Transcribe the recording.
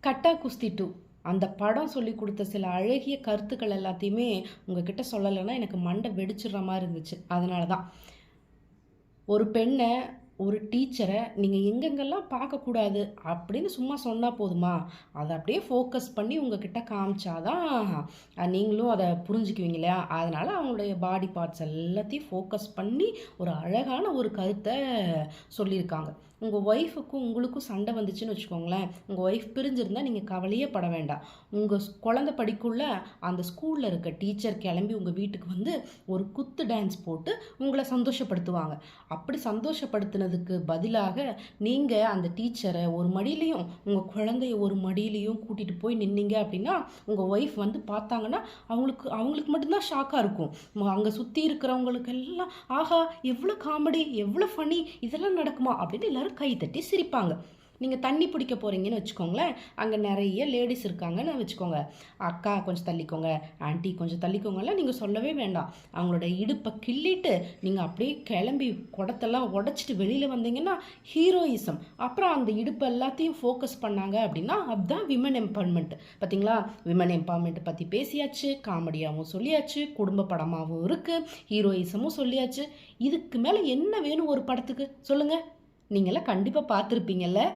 கட்டா குஸ்தி 2 அந்த படம் சொல்லிக் கொடுத்த சில அழகிய கருத்துக்கள் எல்லாத்தையுமே உங்ககிட்ட சொல்லலைன்னா எனக்கு மண்டை வெடிச்சிடுற மாதிரி இருந்துச்சு. அதனால தான் ஒரு பெண்ணை ஒரு டீச்சரை நீங்கள் எங்கெங்கெல்லாம் பார்க்கக்கூடாது அப்படின்னு சும்மா சொன்னால் போதுமா? அதை அப்படியே ஃபோக்கஸ் பண்ணி உங்ககிட்ட காமிச்சாதான் நீங்களும் அதை புரிஞ்சுக்குவீங்க இல்லையா? அதனால் அவங்களுடைய பாடி பார்ட்ஸ் எல்லாத்தையும் ஃபோக்கஸ் பண்ணி ஒரு அழகான ஒரு கருத்தை சொல்லியிருக்காங்க. உங்கள் ஒய்ஃபுக்கும் உங்களுக்கும் சண்டை வந்துச்சுன்னு வச்சுக்கோங்களேன், உங்கள் ஒய்ஃப் பிரிஞ்சிருந்தால் நீங்கள் கவலையே பட வேண்டாம். உங்கள் குழந்தை படிக்குள்ள அந்த ஸ்கூலில் இருக்க டீச்சர் கிளம்பி உங்கள் வீட்டுக்கு வந்து ஒரு குத்து டான்ஸ் போட்டு உங்களை சந்தோஷப்படுத்துவாங்க. அப்படி சந்தோஷப்படுத்தினதுக்கு பதிலாக நீங்கள் அந்த டீச்சரை ஒரு மடியிலையும் உங்கள் குழந்தைய ஒரு மடியிலையும் கூட்டிகிட்டு போய் நின்னீங்க அப்படின்னா உங்கள் ஒய்ஃப் வந்து பார்த்தாங்கன்னா அவங்களுக்கு அவங்களுக்கு மட்டும்தான் ஷாக்காக இருக்கும். அங்கே சுற்றி இருக்கிறவங்களுக்கு எல்லாம் ஆஹா எவ்வளோ காமெடி, எவ்வளோ ஃபனி, இதெல்லாம் நடக்குமா அப்படின்னு எல்லாரும் கை தட்டி சிரிப்பாங்க. நீங்கள் தண்ணி பிடிக்க போகிறீங்கன்னு வச்சுக்கோங்களேன், அங்கே நிறைய லேடிஸ் இருக்காங்கன்னு வச்சுக்கோங்க. அக்கா கொஞ்சம் தள்ளிக்கோங்க, ஆண்டி கொஞ்சம் தள்ளிக்கோங்கலாம் நீங்கள் சொல்லவே வேண்டாம். அவங்களோட இடுப்பை கிள்ளிட்டு நீங்கள் அப்படியே கிளம்பி குடத்தெல்லாம் உடச்சிட்டு வெளியில் வந்தீங்கன்னா ஹீரோயிசம். அப்புறம் அந்த இடுப்பு எல்லாத்தையும் ஃபோக்கஸ் பண்ணாங்க அப்படின்னா அதுதான் விமன் எம்பவர்மெண்ட். பார்த்தீங்களா? விமன் எம்பவர்மெண்ட் பற்றி பேசியாச்சு, காமெடியாகவும் சொல்லியாச்சு, குடும்ப படமாகவும் இருக்குது, ஹீரோயிசமும் சொல்லியாச்சு. இதுக்கு மேலே என்ன வேணும் ஒரு படத்துக்கு சொல்லுங்கள்? நீங்களாம் கண்டிப்பாக பார்த்துருப்பீங்கல்ல?